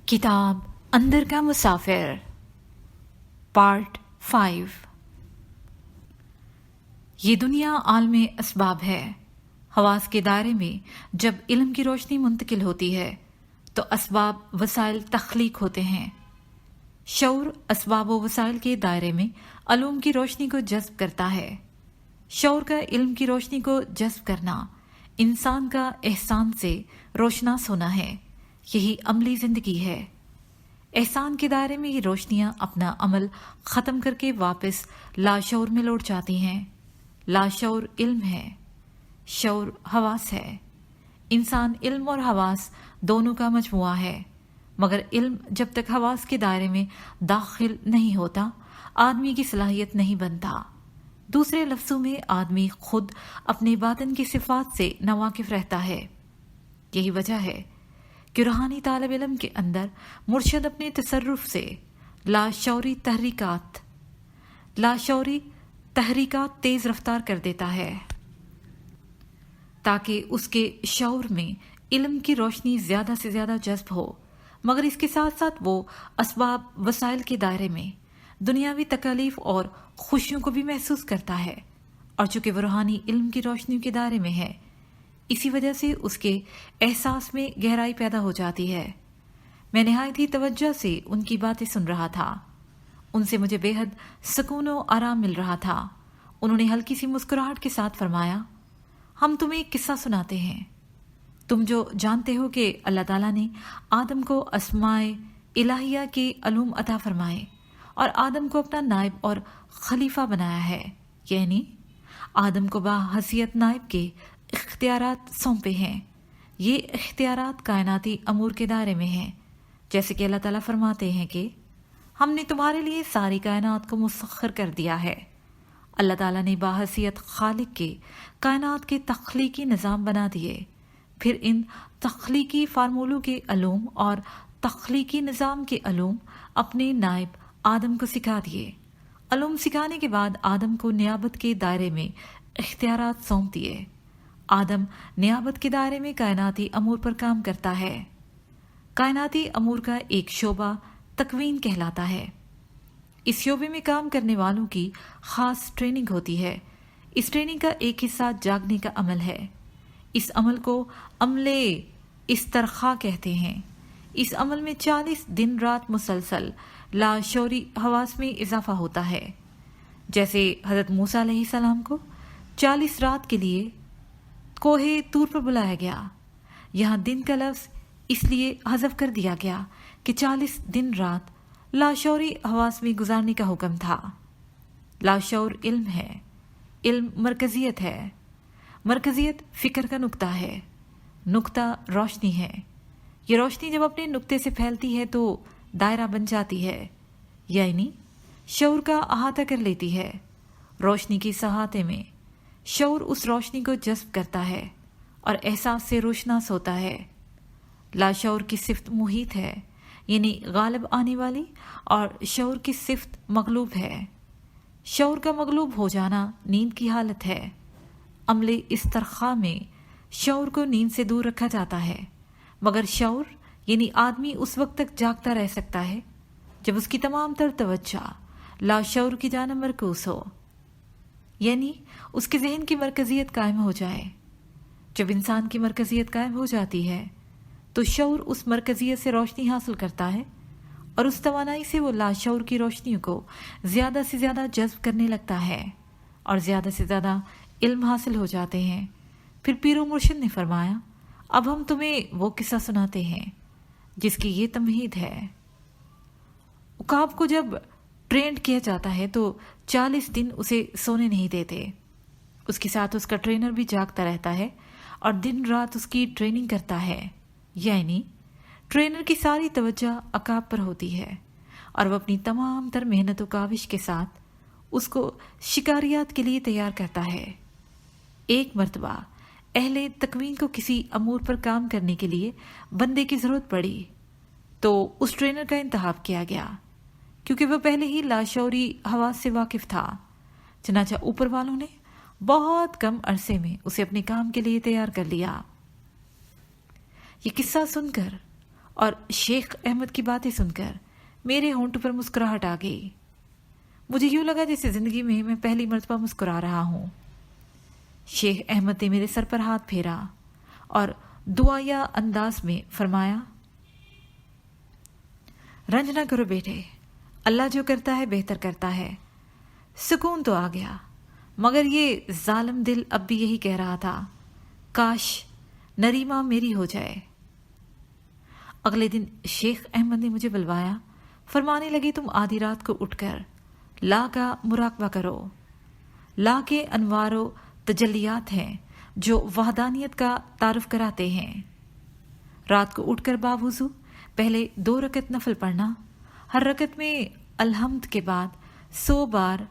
किताब अंदर का मुसाफिर पार्ट 5। ये दुनिया आलमे असबाब है। हवास के दायरे में जब इल्म की रोशनी मुंतकिल होती है तो असबाब वसाइल तख्लीक होते हैं। शऊर असबाब व वसाइल के दायरे में अलूम की रोशनी को जज्ब करता है। शऊर का इल्म की रोशनी को जज्ब करना इंसान का एहसान से रोशनास होना है। यही अमली जिंदगी है। एहसान के दायरे में ये रोशनियां अपना अमल खत्म करके वापस लाशऊर में लौट जाती हैं। लाशऊर इल्म है, शऊर हवास है। इंसान इल्म और हवास दोनों का मजमुआ है, मगर इल्म जब तक हवास के दायरे में दाखिल नहीं होता आदमी की सलाहियत नहीं बनता। दूसरे लफ्जों में आदमी खुद अपने बातिन की सिफात से नावाकिफ रहता है। यही वजह है कि रूहानी तालिब इल्म के अंदर मुर्शद अपने तसर्रुफ से लाशऊरी तहरीकात तेज रफ्तार कर देता है ताकि उसके शऊर में इल्म की रोशनी ज्यादा से ज्यादा जज्ब हो। मगर इसके साथ साथ वो असबाब वसाइल के दायरे में दुनियावी तकालीफ और खुशियों को भी महसूस करता है। और चूंकि वो रूहानी इल्म की रोशनी के दायरे में है, इसी वजह से उसके एहसास में गहराई पैदा हो जाती है। मैं निहायत ही तवज्जो से उनकी बातें सुन रहा था। उनसे मुझे बेहद सुकून और आराम मिल रहा था। उन्होंने हल्की सी मुस्कुराहट के साथ फरमाया, हम तुम्हें एक किस्सा सुनाते हैं। तुम जो जानते हो कि अल्लाह ताला ने आदम को अस्माए इलाहिया के अलूम अता फरमाए और आदम को अपना नायब और खलीफा बनाया है, यानी आदम को बाहसियत नायब के इख्तियारात सौंपे हैं। ये इख्तियारात कायनाती अमूर के दायरे में हैं। जैसे कि अल्लाह ताला फरमाते हैं कि हमने तुम्हारे लिए सारी कायनात को मुसख्खर कर दिया है। अल्लाह ताला ने बाहसियत खालिक के कायनात के तख्लीकी निज़ाम बना दिए, फिर इन तख्लीकी फार्मूलों के अलूम और तख्लीकी निज़ाम के अलूम अपने नायब आदम को सिखा दिए। अलूम सिखाने के बाद आदम को नियाबत के दायरे में इख्तियारात सौंप दिए। आदम नियाबत के दायरे में कायनाती अमूर पर काम करता है। कायनाती अमूर का एक शोबा तकवीन कहलाता है। इस शोबे में काम करने वालों की खास ट्रेनिंग होती है। इस ट्रेनिंग का एक हिस्सा जागने का अमल है। इस अमल को अमले इस्तरखा कहते हैं। इस अमल में 40 दिन रात मुसलसल लाशऊरी हवास में इजाफा होता है। जैसे हजरत मूसा अलैहिस्सलाम को 40 रात के लिए कोहे तूर पर बुलाया गया। यहाँ दिन का लफ्ज इसलिए हज़फ कर दिया गया कि 40 दिन रात लाशऊरी हवास में गुजारने का हुक्म था। लाशऊर इल्म है। इल्म मरकजियत है। मरकजियत फिक्र का नुक्ता है। नुक्ता रोशनी है। ये रोशनी जब अपने नुक्ते से फैलती है तो दायरा बन जाती है, यानी शऊर का अहाता कर लेती है। रोशनी की सहाते में शऊर उस रोशनी को जज्ब करता है और एहसास से रोशनास होता है। लाशऊर की सिफ्त मुहीत है, यानी गालिब आने वाली, और शऊर की सिफ्त मगलूब है। शऊर का मगलूब हो जाना नींद की हालत है। अमले इस्तरखा में शऊर को नींद से दूर रखा जाता है, मगर शऊर यानी आदमी उस वक्त तक जागता रह सकता है जब उसकी तमाम तर तवज्जो लाशऊर की जानिब मरकूज हो, यानी उसके जहन की मरकजियत कायम हो जाए। जब इंसान की मरकजियत कायम हो जाती है तो शऊर उस मरकजियत से रोशनी हासिल करता है और उस तवानाई से वो लाशऊर की रोशनियों को ज्यादा से ज्यादा जज्ब करने लगता है और ज्यादा से ज्यादा इल्म हासिल हो जाते हैं। फिर पीरो मुर्शिद ने फरमाया, अब हम तुम्हें वो किस्सा सुनाते हैं जिसकी ये तमहीद है। उकाब को जब ट्रेंड किया जाता है तो 40 दिन उसे सोने नहीं देते। उसके साथ उसका ट्रेनर भी जागता रहता है और दिन रात उसकी ट्रेनिंग करता है, यानी ट्रेनर की सारी तवज्जो अकाब पर होती है और वह अपनी तमाम तर मेहनत व काविश के साथ उसको शिकारियात के लिए तैयार करता है। एक मर्तबा अहले तकवीन को किसी अमूर पर काम करने के लिए बंदे की जरूरत पड़ी तो उस ट्रेनर का इंतखाब किया गया, क्योंकि वह पहले ही लाशऊरी हवास से वाकिफ था। चनाचा ऊपर वालों ने बहुत कम अरसे में उसे अपने काम के लिए तैयार कर लिया। ये किस्सा सुनकर اور شیخ احمد کی باتیں سن کر میرے ہونٹ پر مسکراہٹ آ گئی۔ مجھے یوں لگا جیسے زندگی میں پہلی مرتبہ مسکرا رہا ہوں۔ شیخ احمد نے میرے سر پر ہاتھ پھیرا اور دعائیا انداز میں فرمایا، رنج نہ کرو بیٹے، اللہ جو کرتا ہے بہتر کرتا ہے۔ سکون تو آ گیا، مگر یہ ظالم دل اب بھی یہی کہہ رہا تھا، کاش نریما میری ہو جائے۔ اگلے دن شیخ احمد نے مجھے بلوایا، فرمانے لگے تم آدھی رات کو اٹھ کر لا کا مراقبہ کرو۔ لا کے انوار و تجلیات ہیں جو وحدانیت کا تعارف کراتے ہیں۔ رات کو اٹھ کر باوضو پہلے 2 رکعت نفل پڑھنا، ہر رکعت میں الحمد کے بعد 100 بار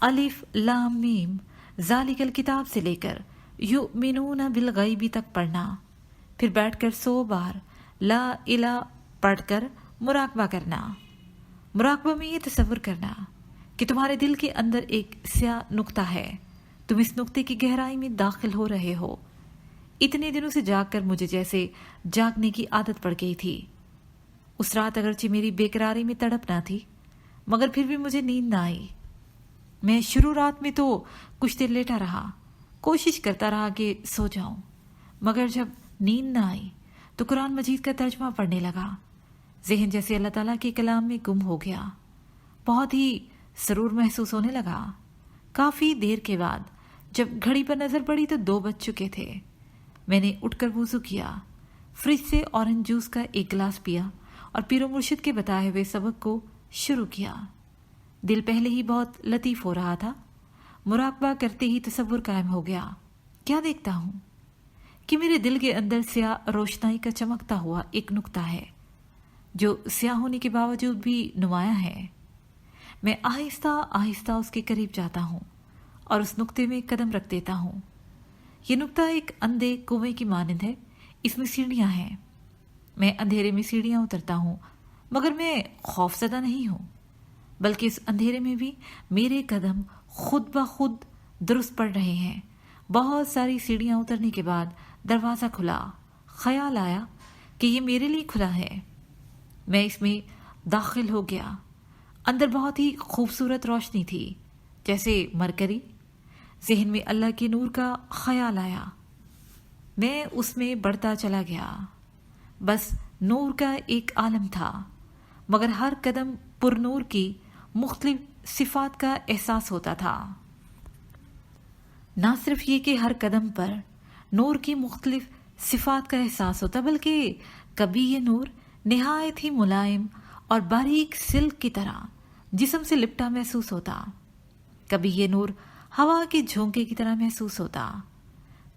الف لام میم ذالک الکتاب سے لے کر یؤمنون بالغیب تک پڑھنا، پھر بیٹھ کر 100 بار لا الہ پڑھ کر مراقبہ کرنا۔ مراقبہ میں یہ تصور کرنا کہ تمہارے دل کے اندر ایک سیاہ نقطہ ہے، تم اس نقطے کی گہرائی میں داخل ہو رہے ہو۔ اتنے دنوں سے جاگ کر مجھے جیسے جاگنے کی عادت پڑ گئی تھی۔ اس رات اگرچہ میری بے قراری میں تڑپ نہ تھی، مگر پھر بھی مجھے نیند نہ آئی۔ میں شروع رات میں تو کچھ دیر لیٹا رہا، کوشش کرتا رہا کہ سو جاؤں، مگر جب نیند نہ آئی تو قرآن مجید کا ترجمہ پڑھنے لگا۔ ذہن جیسے اللہ تعالیٰ کے کلام میں گم ہو گیا، بہت ہی سرور محسوس ہونے لگا۔ کافی دیر کے بعد جب گھڑی پر نظر پڑی تو 2 بج چکے تھے۔ میں نے اٹھ کر وضو کیا، فریج سے اورنج جوس کا ایک گلاس پیا اور پیر و مرشد کے بتائے ہوئے سبق کو شروع کیا۔ دل پہلے ہی بہت لطیف ہو رہا تھا، مراقبہ کرتے ہی تصور قائم ہو گیا۔ کیا دیکھتا ہوں کہ میرے دل کے اندر سیاہ روشنائی کا چمکتا ہوا ایک نقطہ ہے جو سیاہ ہونے کے باوجود بھی نمایاں ہے۔ میں آہستہ آہستہ اس کے قریب جاتا ہوں اور اس نقطے میں قدم رکھ دیتا ہوں۔ یہ نقطہ ایک اندھے کنویں کی مانند ہے، اس میں سیڑھیاں ہیں۔ میں اندھیرے میں سیڑھیاں اترتا ہوں، مگر میں خوفزدہ نہیں ہوں، بلکہ اس اندھیرے میں بھی میرے قدم خود بخود درست پڑ رہے ہیں۔ بہت ساری سیڑھیاں اترنے کے بعد دروازہ کھلا، خیال آیا کہ یہ میرے لیے کھلا ہے۔ میں اس میں داخل ہو گیا۔ اندر بہت ہی خوبصورت روشنی تھی، جیسے مرکری۔ ذہن میں اللہ کے نور کا خیال آیا، میں اس میں بڑھتا چلا گیا۔ بس نور کا ایک عالم تھا، مگر ہر قدم پر نور کی مختلف صفات کا احساس ہوتا تھا۔ نہ صرف یہ کہ ہر قدم پر نور کی مختلف صفات کا احساس ہوتا، بلکہ کبھی یہ نور نہایت ہی ملائم اور باریک سلک کی طرح جسم سے لپٹا محسوس ہوتا، کبھی یہ نور ہوا کے جھونکے کی طرح محسوس ہوتا،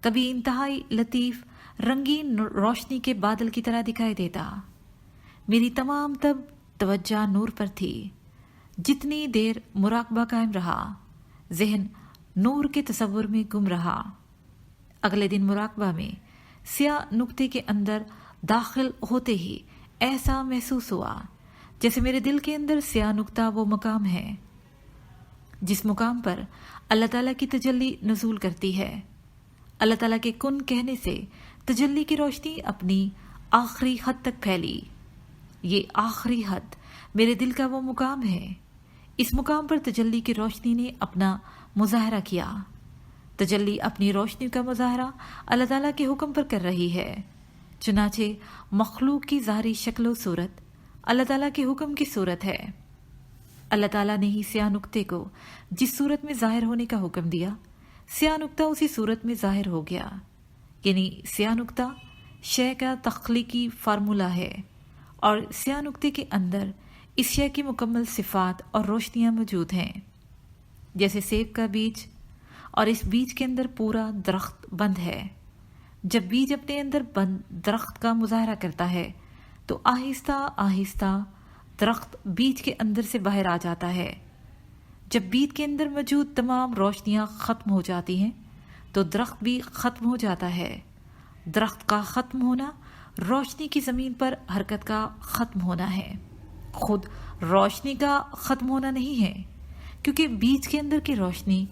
کبھی انتہائی لطیف رنگین روشنی کے بادل کی طرح دکھائی دیتا۔ میری تمام توجہ نور پر تھی۔ جتنی دیر مراقبہ قائم رہا، ذہن نور کے تصور میں گم رہا۔ اگلے دن مراقبہ میں سیاہ نقطے کے اندر داخل ہوتے ہی ایسا محسوس ہوا جیسے میرے دل کے اندر سیاہ نقطہ وہ مقام ہے جس مقام پر اللہ تعالیٰ کی تجلی نزول کرتی ہے۔ اللہ تعالیٰ کے کن کہنے سے تجلی کی روشنی اپنی آخری حد تک پھیلی۔ یہ آخری حد میرے دل کا وہ مقام ہے۔ اس مقام پر تجلی کی روشنی نے اپنا مظاہرہ کیا۔ تجلی اپنی روشنی کا مظاہرہ اللہ تعالیٰ کے حکم پر کر رہی ہے، چنانچہ مخلوق کی ظاہری شکل و صورت اللہ تعالیٰ کے حکم کی صورت ہے۔ اللہ تعالیٰ نے ہی سیاہ نقطے کو جس صورت میں ظاہر ہونے کا حکم دیا، سیاہ نقطہ اسی صورت میں ظاہر ہو گیا۔ یعنی سیاہ نقطہ شے کا تخلیقی فارمولہ ہے، اور سیاہ نقطے کے اندر اس شے کی مکمل صفات اور روشنیاں موجود ہیں، جیسے سیب کا بیج، اور اس بیج کے اندر پورا درخت بند ہے۔ جب بیج اپنے اندر بند درخت کا مظاہرہ کرتا ہے تو آہستہ آہستہ درخت بیج کے اندر سے باہر آ جاتا ہے۔ جب بیج کے اندر موجود تمام روشنیاں ختم ہو جاتی ہیں تو درخت بھی ختم ہو جاتا ہے۔ درخت کا ختم ہونا روشنی کی زمین پر حرکت کا ختم ہونا ہے، خود روشنی کا ختم ہونا نہیں ہے، کیونکہ بیج کے اندر کی روشنی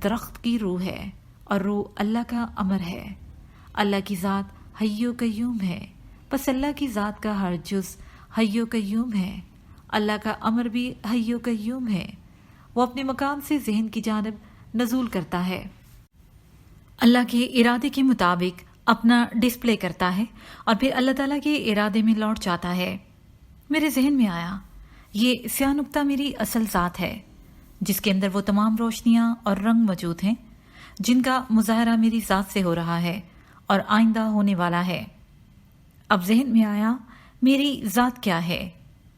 درخت کی روح ہے، اور روح اللہ کا امر ہے۔ اللہ کی ذات حی و قیوم ہے، بس اللہ کی ذات کا ہر جز حی و قیوم ہے. اللہ کا امر بھی حی و قیوم ہے. وہ اپنے مقام سے ذہن کی جانب نزول کرتا ہے، اللہ کے ارادے کے مطابق اپنا ڈسپلے کرتا ہے اور پھر اللہ تعالیٰ کے ارادے میں لوٹ جاتا ہے. میرے ذہن میں آیا یہ سیاہ نقطہ میری اصل ذات ہے، جس کے اندر وہ تمام روشنیاں اور رنگ موجود ہیں جن کا مظاہرہ میری ذات سے ہو رہا ہے اور آئندہ ہونے والا ہے. اب ذہن میں آیا میری ذات کیا ہے؟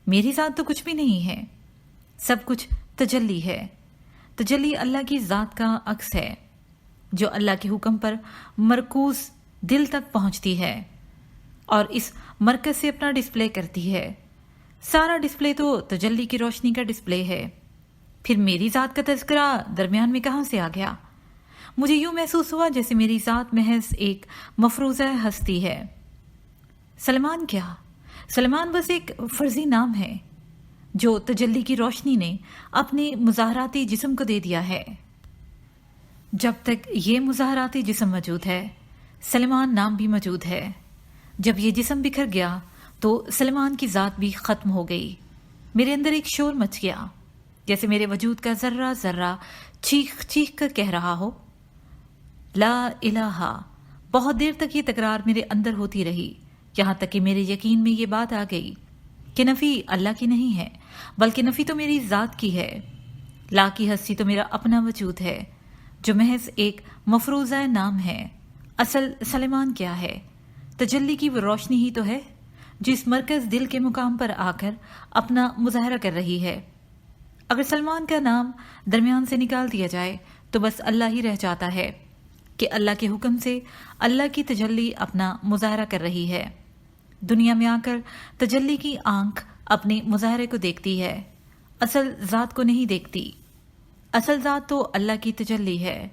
میری ذات تو کچھ بھی نہیں ہے، سب کچھ تجلی ہے. تجلی اللہ کی ذات کا عکس ہے جو اللہ کے حکم پر مرکوز دل تک پہنچتی ہے اور اس مرکز سے اپنا ڈسپلے کرتی ہے. سارا ڈسپلے تو تجلی کی روشنی کا ڈسپلے ہے. پھر میری ذات کا تذکرہ درمیان میں کہاں سے آ گیا؟ مجھے یوں محسوس ہوا جیسے میری ذات محض ایک مفروضہ ہستی ہے. سلمان کیا؟ سلمان بس ایک فرضی نام ہے جو تجلی کی روشنی نے اپنے مظاہراتی جسم کو دے دیا ہے. جب تک یہ مظاہراتی جسم موجود ہے سلمان نام بھی موجود ہے. جب یہ جسم بکھر گیا تو سلمان کی ذات بھی ختم ہو گئی. میرے اندر ایک شور مچ گیا جیسے میرے وجود کا ذرہ ذرہ چیخ چیخ کر کہہ رہا ہو لا الہ. بہت دیر تک یہ تکرار میرے اندر ہوتی رہی، یہاں تک کہ میرے یقین میں یہ بات آ گئی کہ نفی اللہ کی نہیں ہے بلکہ نفی تو میری ذات کی ہے. لا کی ہستی تو میرا اپنا وجود ہے جو محض ایک مفروضہ نام ہے. اصل سلیمان کیا ہے؟ تجلی کی وہ روشنی ہی تو ہے جو اس مرکز دل کے مقام پر آ کر اپنا مظاہرہ کر رہی ہے. اگر سلمان کا نام درمیان سے نکال دیا جائے تو بس اللہ ہی رہ جاتا ہے کہ اللہ کے حکم سے اللہ کی تجلی اپنا مظاہرہ کر رہی ہے. دنیا میں آ کر تجلی کی آنکھ اپنے مظاہرے کو دیکھتی ہے، اصل ذات کو نہیں دیکھتی. اصل ذات تو اللہ کی تجلی ہے.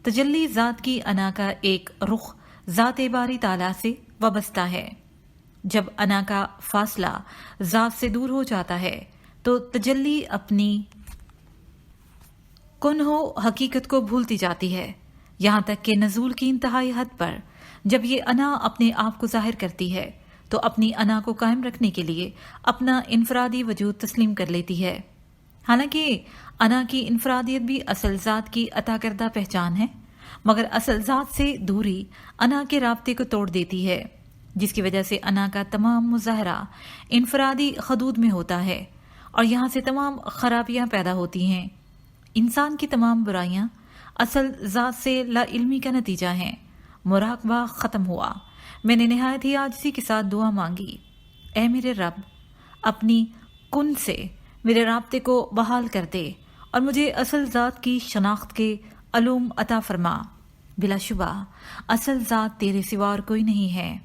تجلی ذات کی انا کا ایک رخ ذات باری تعالیٰ سے وابستہ ہے. جب انا کا فاصلہ ذات سے دور ہو جاتا ہے تو تجلی اپنی کنہ حقیقت کو بھولتی جاتی ہے، یہاں تک کہ نزول کی انتہائی حد پر جب یہ انا اپنے آپ کو ظاہر کرتی ہے تو اپنی انا کو قائم رکھنے کے لیے اپنا انفرادی وجود تسلیم کر لیتی ہے. حالانکہ انا کی انفرادیت بھی اصل ذات کی عطا کردہ پہچان ہے، مگر اصل ذات سے دوری انا کے رابطے کو توڑ دیتی ہے، جس کی وجہ سے انا کا تمام مظاہرہ انفرادی حدود میں ہوتا ہے اور یہاں سے تمام خرابیاں پیدا ہوتی ہیں. انسان کی تمام برائیاں اصل ذات سے لا علمی کا نتیجہ ہیں. مراقبہ ختم ہوا. میں نے نہایت ہی عاجزی کے ساتھ دعا مانگی، اے میرے رب، اپنی کن سے میرے رابطے کو بحال کر دے اور مجھے اصل ذات کی شناخت کے علوم عطا فرما. بلا شبہ اصل ذات تیرے سوا اور کوئی نہیں ہے.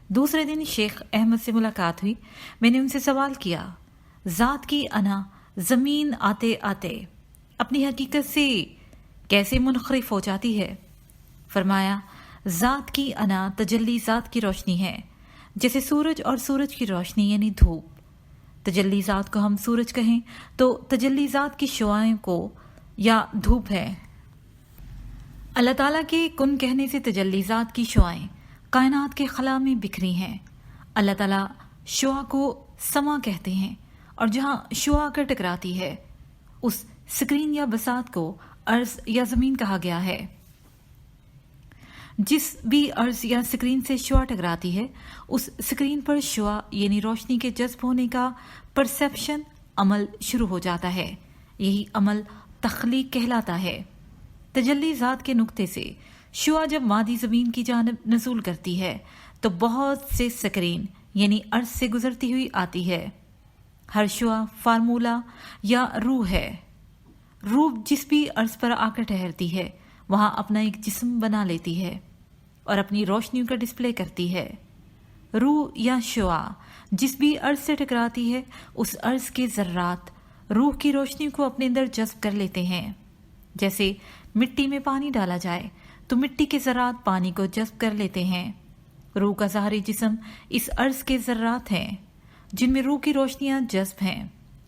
دوسرے دن شیخ احمد سے ملاقات ہوئی. میں نے ان سے سوال کیا ذات کی انا زمین آتے آتے اپنی حقیقت سے کیسے منحرف ہو جاتی ہے؟ فرمایا ذات کی انا تجلی ذات کی روشنی ہے، جیسے سورج اور سورج کی روشنی یعنی دھوپ. تجلی ذات کو ہم سورج کہیں تو تجلی ذات کی شعاعوں کو یا دھوپ ہے. اللہ تعالیٰ کے کن کہنے سے تجلی ذات کی شعاعیں کائنات کے خلا میں بکھری ہیں. اللہ تعالیٰ شعاع کو سما کہتے ہیں اور جہاں شعاع کر ٹکراتی ہے اس سکرین یا بساط کو ارض یا زمین کہا گیا ہے. جس بھی ارض یا سکرین سے شعاع ٹکراتی ہے اس سکرین پر شعاع یعنی روشنی کے جذب ہونے کا پرسیپشن عمل شروع ہو جاتا ہے. یہی عمل تخلیق کہلاتا ہے. تجلی ذات کے نقطے سے شعاع جب مادی زمین کی جانب نزول کرتی ہے تو بہت سے سکرین یعنی ارض سے گزرتی ہوئی آتی ہے. ہر شعاع فارمولہ یا روح ہے. روح جس بھی ارض پر آ کر ٹھہرتی ہے وہاں اپنا ایک جسم بنا لیتی ہے اور اپنی روشنیوں کا ڈسپلے کرتی ہے. روح یا شعاع جس بھی ارض سے ٹکراتی ہے اس ارض کے ذرات روح کی روشنی کو اپنے اندر جذب کر لیتے ہیں. جیسے مٹی میں پانی ڈالا جائے تو مٹی کے ذرات پانی کو جذب کر لیتے ہیں. روح کا ظاہری جسم اس ارض کے ذرات ہیں جن میں روح کی روشنیاں جذب ہیں،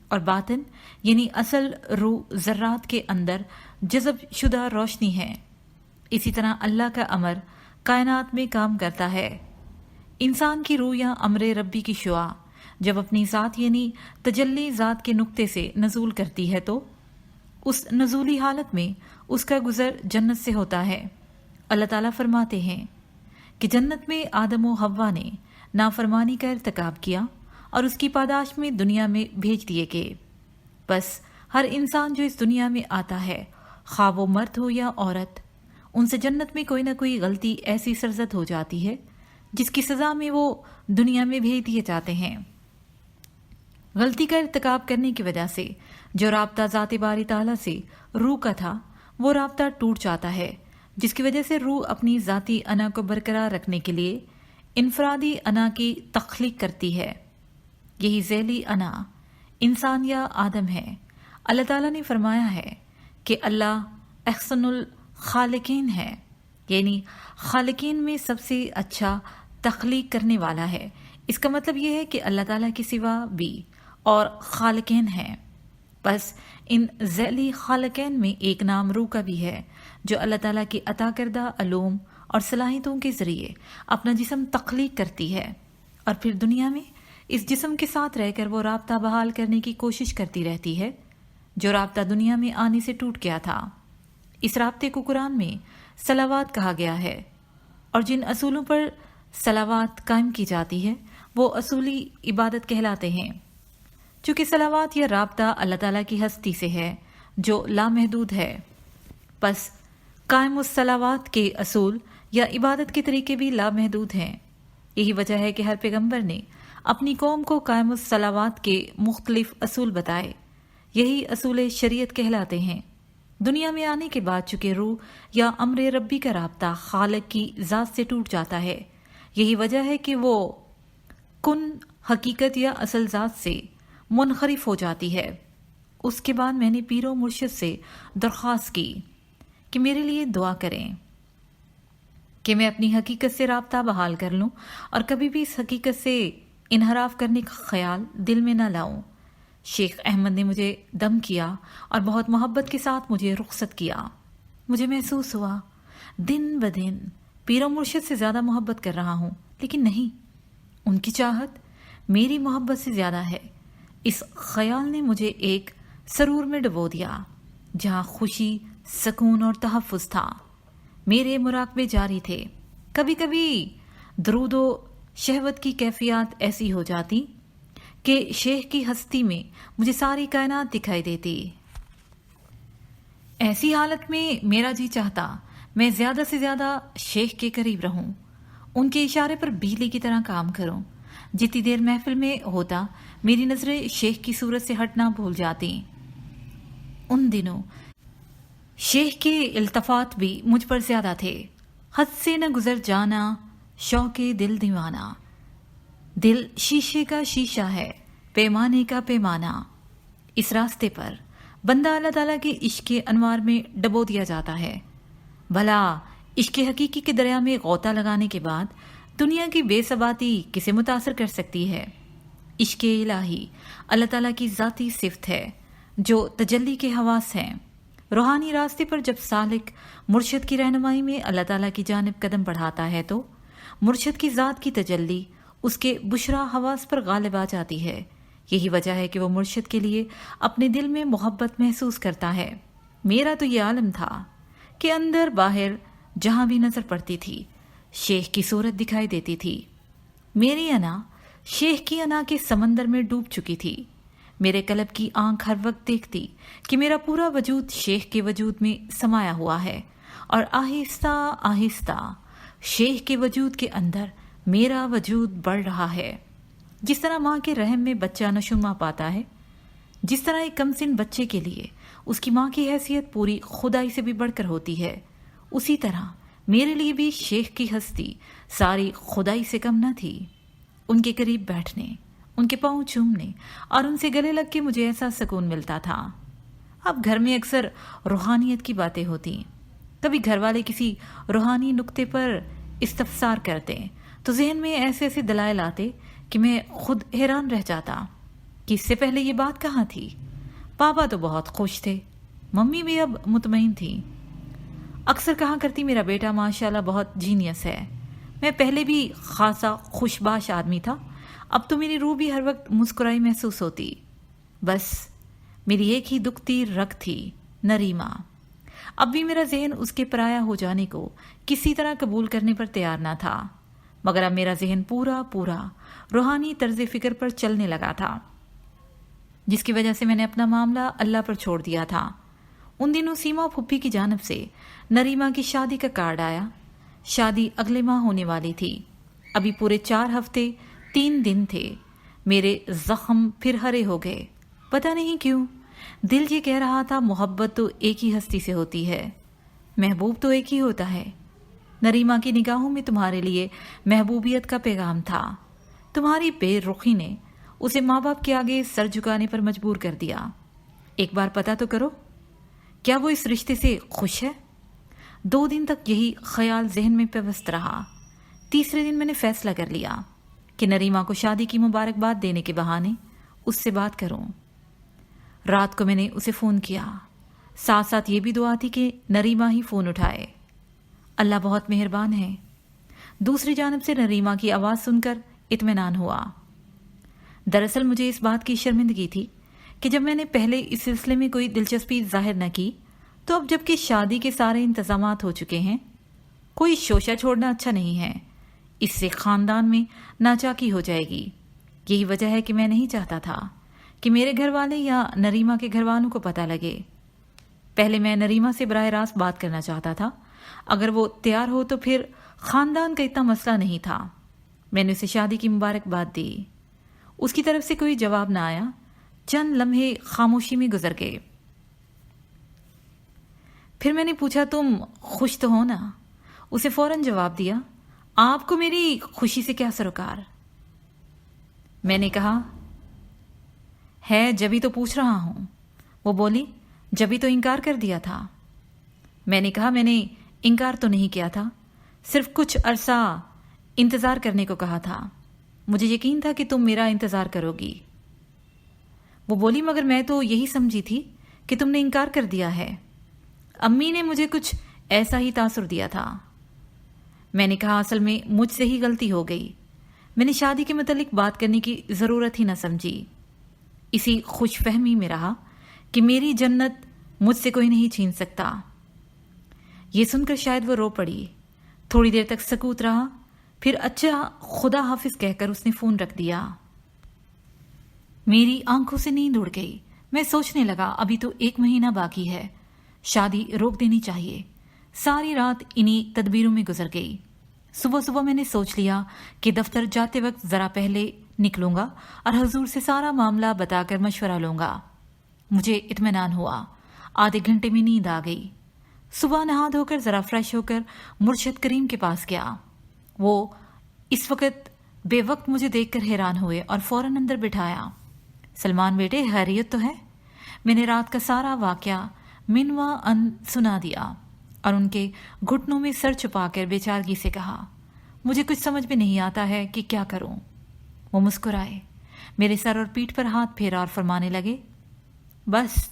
اور باطن یعنی اصل روح ذرات کے اندر جذب شدہ روشنی ہے. اسی طرح اللہ کا امر کائنات میں کام کرتا ہے. इंसान की रूह या अमरे रब्बी की शुआ जब अपनी ज़ात यानी तजल्ली ज़ात के नुक्ते से नजूल करती है तो उस नजूली हालत में उसका गुजर जन्नत से होता है। अल्लाह ताला फरमाते हैं कि जन्नत में आदम व हव्वा ने नाफरमानी का इर्तिकाब किया और उसकी पादाश में दुनिया में भेज दिए गए। बस हर इंसान जो इस दुनिया में आता है, ख्वाह वो मर्द हो या औरत, उनसे जन्नत में कोई ना कोई गलती ऐसी सरजद हो जाती है जिसकी सज़ा में वो दुनिया में भेज दिए जाते हैं। गलती का इर्तिकाब करने की वजह से जो राब्ता ज़ात बारी ताला से रूह का था वो राब्ता टूट जाता है, जिसकी वजह से रूह अपनी ज़ाती अना को बरकरार रखने के लिए इनफरादी अना की तख्लीक करती है। यही ज़ैली अना इंसान या आदम है। अल्लाह ताला ने फरमाया है कि अल्लाह अहसनुल खालिकीन है, यानी खालिकीन में सबसे अच्छा तख्लीक करने वाला है। इसका मतलब यह है कि अल्लाह ताला के सिवा भी और खालिकीन है। बस इन ज़ैली खालिकीन में एक नाम रूह का भी है जो अल्लाह ताला की अता करदा अलूम और सलाहियतों के ज़रिए अपना जिस्म तख्लीक करती है और फिर दुनिया में इस जिस्म के साथ रहकर वो राब्ता बहाल करने की कोशिश करती रहती है जो राब्ता दुनिया में आने से टूट गया था। इस राब्ते को कुरान में सलावात कहा गया है और जिन असूलों पर सलावात कायम की जाती है वो असूली इबादत कहलाते हैं। चूँकि सलावात या राब्ता अल्लाह ताला की हस्ती से है जो लामहदूद है, बस कायम उस सलावात के असूल या इबादत के तरीके भी लामहदूद हैं। यही वजह है कि हर पैगंबर ने अपनी कौम को कायम उस सलावात के मुख्तलिफ असूल बताए। यही असूल शरीयत कहलाते हैं। दुनिया में आने के बाद चूँकि रूह या अमरे रब्बी का राब्ता खालिक की ज़ात से टूट जाता है, यही वजह है कि वो कुन हकीकत या असल ज़ात से मुनखरिफ हो जाती है। उसके बाद मैंने पीरो मुर्शिद से दरख्वास्त की कि मेरे लिए दुआ करें कि मैं अपनी हकीकत से राब्ता बहाल कर लूं और कभी भी इस हकीकत से इनहराफ करने का ख्याल दिल में न लाऊं। शेख अहमद ने मुझे दम किया और बहुत मोहब्बत के साथ मुझे रुखसत किया। मुझे महसूस हुआ दिन ब दिन पीरो मुर्शिद से ज़्यादा मोहब्बत कर रहा हूँ, लेकिन नहीं, उनकी चाहत मेरी मोहब्बत से ज़्यादा है। इस ख्याल ने मुझे एक सरूर में डुबो दिया जहाँ खुशी, सुकून और तहफ़्फ़ुज़ था। मेरे मुराकबे जारी थे। कभी कभी दरूदो शहवत की कैफियत ऐसी हो जाती कि शेख की हस्ती में मुझे सारी कायनात दिखाई देती। ऐसी हालत में मेरा जी चाहता मैं ज़्यादा से ज़्यादा शेख के करीब रहूं, उनके इशारे पर बिजली की तरह काम करूं। जितनी देर महफिल में होता मेरी नज़रें शेख की सूरत से हटना भूल जाती। उन दिनों शेख के इल्तफात भी मुझ पर ज़्यादा थे। हद से न गुजर जाना शौक़े दिल दीवाना। दिल शीशे का शीशा है, पैमाने का पैमाना। इस रास्ते पर बंदा अल्लाह ताला के इश्क के अनवार में डबो दिया जाता है। भला इश्क हकीकी के दरिया में गौता लगाने के बाद दुनिया की बेसबाती किसे मुतासर कर सकती है? इश्क इलाही अल्लाह ताला की ज़ाती सिफ्त है जो तजल्ली के हवास हैं। रूहानी रास्ते पर जब सालिक मुर्शिद की रहनुमाई में अल्लाह ताला की जानिब कदम बढ़ाता है तो मुर्शिद की ज़ात की तजल्ली उसके बुशरा हवास पर गालिब आ जाती है। यही वजह है कि वो मुर्शिद के लिए अपने दिल में मोहब्बत महसूस करता है। मेरा तो ये आलम था कि अंदर बाहर जहाँ भी नज़र पड़ती थी शेख की सूरत दिखाई देती थी। मेरी अना शेख की अना के समंदर में डूब चुकी थी। मेरे कलब की आंख हर वक्त देखती कि मेरा पूरा वजूद शेख के वजूद में समाया हुआ है और आहिस्ता आहिस्ता शेख के वजूद के अंदर मेरा वजूद बढ़ रहा है। जिस तरह माँ के रहम में बच्चा नशुमा पाता है, जिस तरह एक कमसिन बच्चे के लिए उसकी माँ की हैसियत पूरी खुदाई से भी बढ़कर होती है, उसी तरह मेरे लिए भी शेख की हस्ती सारी खुदाई से कम न थी। उनके करीब बैठने, उनके पाँव चूमने और उनसे गले लग के मुझे ऐसा सुकून मिलता था। अब घर में अक्सर रूहानियत की बातें होती। कभी घर वाले किसी रूहानी नुक्ते पर इस्तफसार करते तो जहन में ऐसे ऐसे दलाइल आते कि मैं खुद हैरान रह जाता कि इससे पहले ये बात कहाँ थी। पापा तो बहुत खुश थे, मम्मी भी अब मुतमईन थी। अक्सर कहा करती मेरा बेटा माशाल्लाह बहुत जीनियस है, मैं पहले भी खासा खुशबाश आदमी था, अब तो मेरी रूह भी हर वक्त मुस्कुराई महसूस होती। बस मेरी एक ही दुखती रग थी, नरीमा। अब भी मेरा जहन उसके पराया हो जाने को किसी तरह कबूल करने पर तैयार ना था, मगर अब मेरा जहन पूरा पूरा रूहानी तर्ज फिक्र पर चलने लगा था, जिसकी वजह से मैंने अपना मामला अल्लाह पर छोड़ दिया था। उन दिनों सीमा फुप्पी की जानब से नरीमा की शादी का कार्ड आया। शादी अगले माह होने वाली थी। अभी पूरे 4 हफ्ते 3 दिन थे। मेरे जख्म फिर हरे हो गए। पता नहीं क्यों दिल ये कह रहा था मोहब्बत तो एक ही हस्ती से होती है, महबूब तो एक ही होता है। नरीमा की निगाहों में तुम्हारे लिए महबूबियत का पैगाम था। तुम्हारी बेरुखी ने उसे माँ बाप के आगे सर झुकाने पर मजबूर कर दिया। एक बार पता तो करो, क्या वो इस रिश्ते से खुश है? 2 दिन तक यही ख्याल जहन में पेवस्त रहा। तीसरे दिन मैंने फैसला कर लिया कि नरीमा को शादी की मुबारकबाद देने के बहाने उससे बात करूं। रात को मैंने उसे फ़ोन किया, साथ साथ ये भी दुआ थी कि नरीमा ही फ़ोन उठाए। अल्लाह बहुत मेहरबान है। दूसरी जानब से नरीमा की आवाज़ सुनकर इत्मीनान हुआ। दरअसल मुझे इस बात की शर्मिंदगी थी कि जब मैंने पहले इस सिलसिले में कोई दिलचस्पी जाहिर न की, तो अब जबकि शादी के सारे इंतजामात हो चुके हैं, कोई शोशा छोड़ना अच्छा नहीं है। इससे ख़ानदान में नाचाकी हो जाएगी। यही वजह है कि मैं नहीं चाहता था कि मेरे घर वाले या नरीमा के घर वालों को पता लगे। पहले मैं नरीमा से बराह रास्त बात करना चाहता था। अगर वो तैयार हो तो फिर ख़ानदान का इतना मसला नहीं था। मैंने उसे शादी की मुबारकबाद दी। उसकी तरफ से कोई जवाब ना आया। चंद लम्हे खामोशी में गुजर गए। फिर मैंने पूछा, तुम खुश तो हो ना? उसे फौरन जवाब दिया, आपको मेरी खुशी से क्या सरोकार? मैंने कहा, है जभी तो पूछ रहा हूं। वो बोली, जभी तो इनकार कर दिया था। मैंने कहा, मैंने इनकार तो नहीं किया था, सिर्फ कुछ अरसा इंतजार करने को कहा था। मुझे यकीन था कि तुम मेरा इंतजार करोगी। वो बोली, मगर मैं तो यही समझी थी कि तुमने इनकार कर दिया है। अम्मी ने मुझे कुछ ऐसा ही तासुर दिया था। मैंने कहा, असल में मुझसे ही गलती हो गई। मैंने शादी के मुतालिक बात करने की ज़रूरत ही न समझी। इसी खुशफहमी में रहा कि मेरी जन्नत मुझसे कोई नहीं छीन सकता। ये सुनकर शायद वो रो पड़ी। थोड़ी देर तक सकूत रहा, फिर अच्छा खुदा हाफिज कहकर उसने फ़ोन रख दिया। मेरी आंखों से नींद उड़ गई। मैं सोचने लगा, अभी तो 1 महीना बाकी है, शादी रोक देनी चाहिए। सारी रात इन्हीं तदबीरों में गुजर गई। सुबह सुबह मैंने सोच लिया कि दफ्तर जाते वक्त ज़रा पहले निकलूंगा और हजूर से सारा मामला बताकर मशवरा लूंगा। मुझे इत्मीनान हुआ। आधे घंटे में नींद आ गई। सुबह नहा धोकर ज़रा फ्रेश होकर मुर्शद करीम के पास गया। वो इस वक्त बेवक्त मुझे देखकर हैरान हुए और फौरन अंदर बिठाया। सलमान बेटे, खैरियत तो है? मैंने रात का सारा वाकया मिनवा अन सुना दिया और उनके घुटनों में सर छुपाकर बेचारगी से कहा, मुझे कुछ समझ में नहीं आता है कि क्या करूं। वो मुस्कुराए, मेरे सर और पीठ पर हाथ फेरा और फरमाने लगे, बस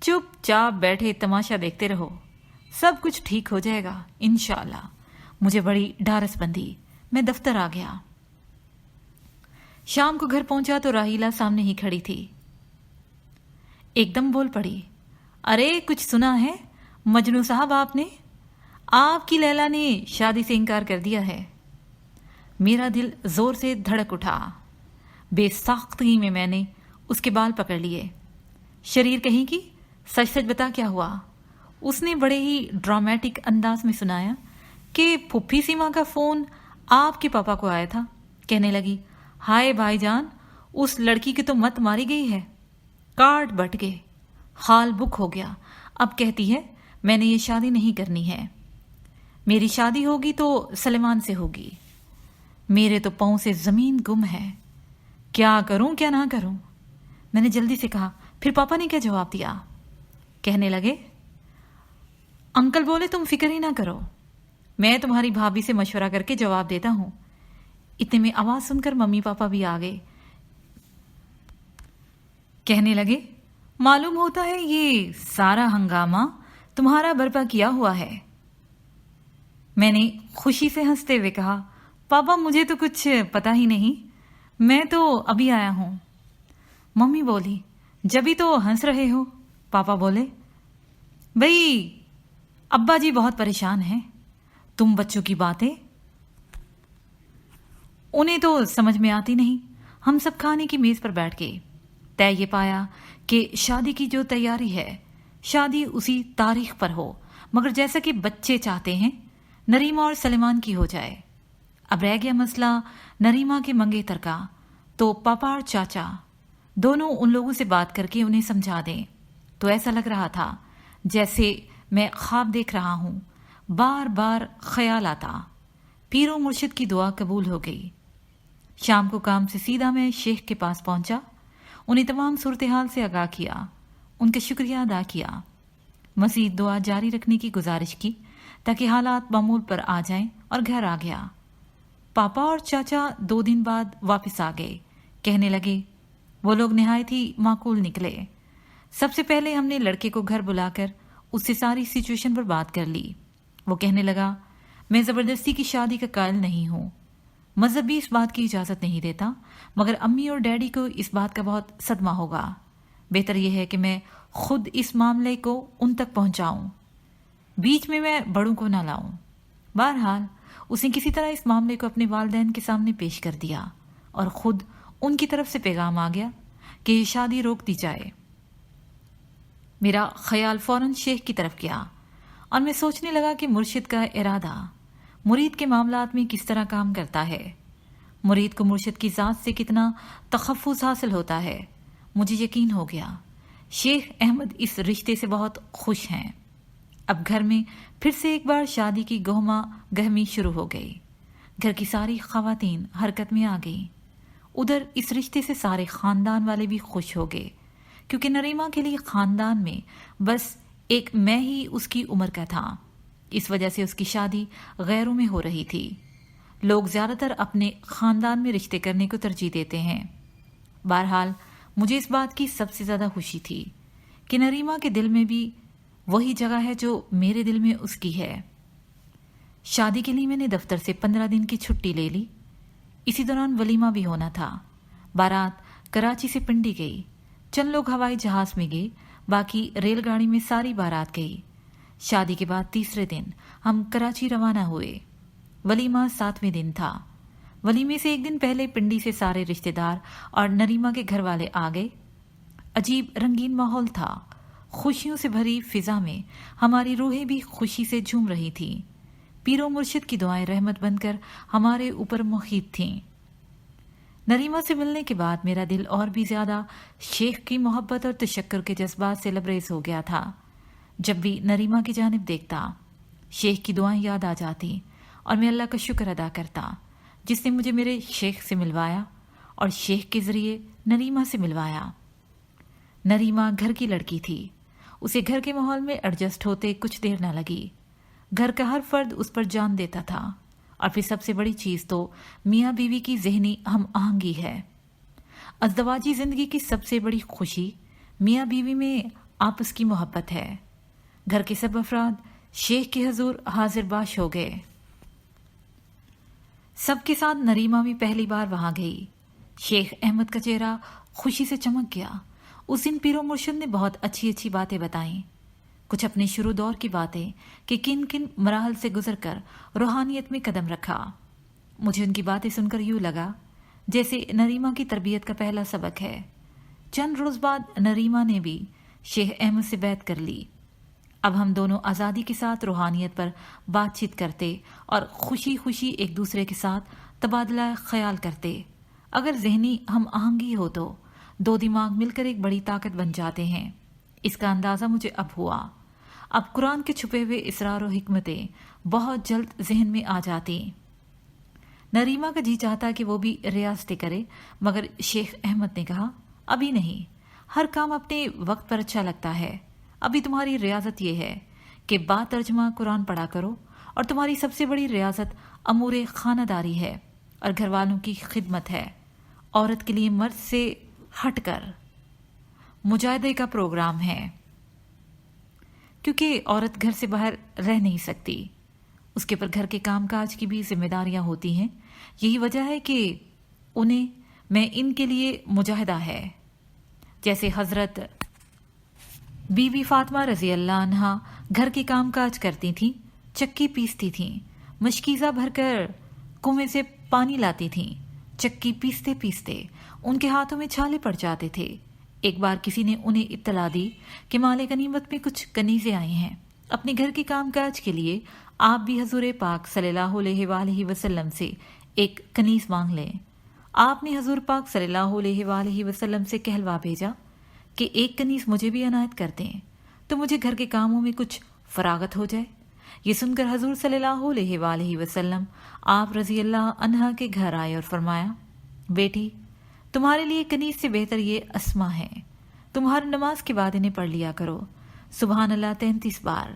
चुपचाप बैठे तमाशा देखते रहो, सब कुछ ठीक हो जाएगा इंशाअल्लाह। मुझे बड़ी ढारस बंधी। मैं दफ्तर आ गया। शाम को घर पहुंचा तो राहीला सामने ही खड़ी थी। एकदम बोल पड़ी, अरे कुछ सुना है मजनू साहब, आपकी लैला ने शादी से इनकार कर दिया है। मेरा दिल जोर से धड़क उठा। बेसाख्तगी में मैंने उसके बाल पकड़ लिए। शरीर कहीं की, सच सच बता क्या हुआ? उसने बड़े ही ड्रामेटिक अंदाज में सुनाया कि फुफ्फी सीमा का फोन आपके पापा को आया था। कहने लगी, हाय भाईजान, उस लड़की की तो मत मारी गई है। कार्ड बट गए, हाल बुक हो गया। अब कहती है मैंने ये शादी नहीं करनी है। मेरी शादी होगी तो सलेमान से होगी। मेरे तो पांव से जमीन गुम है। क्या करूं क्या ना करूं? मैंने जल्दी से कहा। फिर पापा ने क्या जवाब दिया? कहने लगे, अंकल बोले तुम फिक्र ही ना करो, मैं तुम्हारी भाभी से मशवरा करके जवाब देता हूं। इतने में आवाज सुनकर मम्मी पापा भी आ गए। कहने लगे, मालूम होता है ये सारा हंगामा तुम्हारा बर्पा किया हुआ है। मैंने खुशी से हंसते हुए कहा, पापा मुझे तो कुछ पता ही नहीं, मैं तो अभी आया हूं। मम्मी बोली, जब भी तो हंस रहे हो। पापा बोले, भाई अब्बा जी बहुत परेशान हैं, तुम बच्चों की बातें उन्हें तो समझ में आती नहीं। हम सब खाने की मेज पर बैठ गए। तय ये पाया कि शादी की जो तैयारी है, शादी उसी तारीख पर हो, मगर जैसा कि बच्चे चाहते हैं नरीमा और सलेमान की हो जाए। अब रह गया मसला नरीमा के मंगेतर का, तो पापा और चाचा दोनों उन लोगों से बात करके उन्हें समझा दें। तो ऐसा लग रहा था जैसे मैं ख्वाब देख रहा हूं। बार बार ख्याल आता। पीरो मुर्शिद की दुआ कबूल हो गई। शाम को काम से सीधा मैं शेख के पास पहुंचा। उन्हें तमाम सूरत हाल से आगाह किया, उनका शुक्रिया अदा किया, मजीद दुआ जारी रखने की गुजारिश की ताकि हालात मामूल पर आ जाएं, और घर आ गया। पापा और चाचा 2 दिन बाद वापस आ गए। कहने लगे, वो लोग निहायत ही माकूल निकले। सबसे पहले हमने लड़के को घर बुलाकर उससे सारी सिचुएशन पर बात कर ली। वो कहने लगा, मैं जबरदस्ती की शादी का कायल नहीं हूं। मजहब भी इस बात की इजाजत नहीं देता, मगर अम्मी और डैडी को इस बात का बहुत सदमा होगा। बेहतर यह है कि मैं खुद इस मामले को उन तक पहुंचाऊं, बीच में मैं बड़ों को ना लाऊं। बहरहाल उसने किसी तरह इस मामले को अपने वालिदैन के सामने पेश कर दिया और खुद उनकी तरफ से पैगाम आ गया कि ये शादी रोक दी जाए। मेरा ख्याल फौरन शेख की तरफ गया और मैं सोचने लगा कि मुर्शिद का इरादा मुरीद के मामलात में किस तरह काम करता है। मुरीद को मुर्शिद की जात से कितना तखफ़्फ़ुज़ हासिल होता है। मुझे यकीन हो गया शेख अहमद इस रिश्ते से बहुत खुश हैं। अब घर में फिर से एक बार शादी की गहमा गहमी शुरू हो गई। घर की सारी ख़वातीन हरकत में आ गई। उधर इस रिश्ते से सारे खानदान वाले भी खुश हो गए, क्योंकि नरीमा के लिए खानदान में बस एक मैं ही उसकी उम्र का था। इस वजह से उसकी शादी गैरों में हो रही थी। लोग ज्यादातर अपने खानदान में रिश्ते करने को तरजीह देते हैं। बहरहाल मुझे इस बात की सबसे ज्यादा खुशी थी कि नरीमा के दिल में भी वही जगह है जो मेरे दिल में उसकी है। शादी के लिए मैंने दफ्तर से 15 दिन की छुट्टी ले ली। इसी दौरान वलीमा भी होना था। बारात कराची से पिंडी गई। चंद लोग हवाई जहाज में गए, बाकी रेलगाड़ी में सारी बारात गई। शादी के बाद तीसरे दिन हम कराची रवाना हुए। वलीमा 7वें दिन था। वलीमे से एक दिन पहले पिंडी से सारे रिश्तेदार और नरीमा के घर वाले आ गए। अजीब रंगीन माहौल था। खुशियों से भरी फिजा में हमारी रूहें भी खुशी से झूम रही थी। पीरो मुर्शिद की दुआएं रहमत बनकर हमारे ऊपर मुहीत थीं। नरीमा से मिलने के बाद मेरा दिल और भी ज्यादा शेख की मोहब्बत और तशक्कुर के जज्बात से लबरेज हो गया था। जब भी नरीमा की जानिब देखता, शेख की दुआएं याद आ जाती और मैं अल्लाह का शुक्र अदा करता जिसने मुझे मेरे शेख से मिलवाया और शेख के जरिए नरीमा से मिलवाया। नरीमा घर की लड़की थी। उसे घर के माहौल में एडजस्ट होते कुछ देर न लगी। घर का हर फर्द उस पर जान देता था। और फिर सबसे बड़ी चीज तो मियाँ बीवी की जहनी हम आहंगी है। अज़दवाजी जिंदगी की सबसे बड़ी खुशी मियाँ बीवी में आपस की मोहब्बत है। घर के सब अफराद शेख के हजूर हाजिर बाश हो गए। सबके साथ नरीमा भी पहली बार वहां गई। शेख अहमद का चेहरा खुशी से चमक गया। उस दिन पीरो मुर्शिद ने बहुत अच्छी अच्छी बातें बताई। कुछ अपने शुरू दौर की बातें कि किन किन मराहल से गुजरकर रूहानियत में कदम रखा। मुझे उनकी बातें सुनकर यूं लगा जैसे नरीमा की तरबियत का पहला सबक है। चंद रोज बाद नरीमा ने भी शेख अहमद से बैत कर ली। अब हम दोनों आज़ादी के साथ रूहानियत पर बातचीत करते और खुशी खुशी एक दूसरे के साथ तबादला ख्याल करते। अगर जहनी हम आहंगी हो तो 2 दिमाग मिलकर एक बड़ी ताकत बन जाते हैं। इसका अंदाजा मुझे अब हुआ। अब कुरान के छुपे हुए इसरार और हिकमतें बहुत जल्द जहन में आ जाती। नरीमा का जी चाहता कि वो भी रियासतें करे, मगर शेख अहमद ने कहा, अभी नहीं, हर काम अपने वक्त पर अच्छा लगता है। अभी तुम्हारी रियासत ये है कि बातर्जमा कुरान पढ़ा करो, और तुम्हारी सबसे बड़ी रियासत अमूर खानादारी है और घर वालों की खिदमत है। औरत के लिए मर्द से हटकर मुजाहिदे का प्रोग्राम है, क्योंकि औरत घर से बाहर रह नहीं सकती। اس کے اوپر گھر کے کام کاج کی بھی ذمہ داریاں ہوتی ہیں. یہی وجہ ہے کہ میں ان کے لیے مجاہدہ ہے. جیسے حضرت بی بی فاطمہ رضی اللہ عنہا گھر کے کام کاج کرتی تھیں، چکی پیستی تھیں، مشکیزہ بھر کر کنویں سے پانی لاتی تھیں. چکی پیستے پیستے ان کے ہاتھوں میں چھالے پڑ جاتے تھے. ایک بار کسی نے انہیں اطلاع دی کہ مال غنیمت میں کچھ کنیزیں آئی ہیں. اپنے گھر کے کام کاج کے لیے آپ بھی حضور پاک صلی اللہ علیہ وآلہ وسلم سے ایک کنیز مانگ لیں. آپ نے حضور پاک صلی اللہ علیہ وآلہ وسلم سے کہلوا بھیجا کہ ایک کنیز مجھے بھی عنایت کر دیں تو مجھے گھر کے کاموں میں کچھ فراغت ہو جائے. یہ سن کر حضور صلی اللہ علیہ وآلہ وسلم آپ رضی اللہ عنہا کے گھر آئے اور فرمایا، بیٹی، تمہارے لیے کنیز سے بہتر یہ اسما ہے. تم ہر نماز کے بعد انہیں پڑھ لیا کرو. سبحان اللہ 33 بار،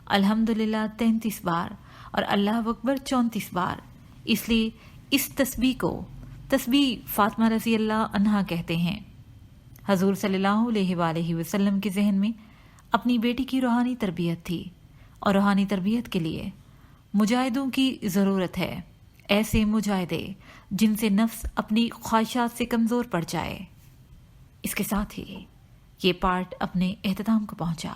الحمدللہ 33 بار اور اللہ اکبر 34 بار. اس لیے اس تسبیح کو تسبیح فاطمہ رضی اللہ عنہا کہتے ہیں. حضور صلی اللہ علیہ وآلہ وسلم کے ذہن میں اپنی بیٹی کی روحانی تربیت تھی اور روحانی تربیت کے لیے مجاہدوں کی ضرورت ہے. ایسے مجاہدے جن سے نفس اپنی خواہشات سے کمزور پڑ جائے. اس کے ساتھ ہی یہ پارٹ اپنے اختتام کو پہنچا.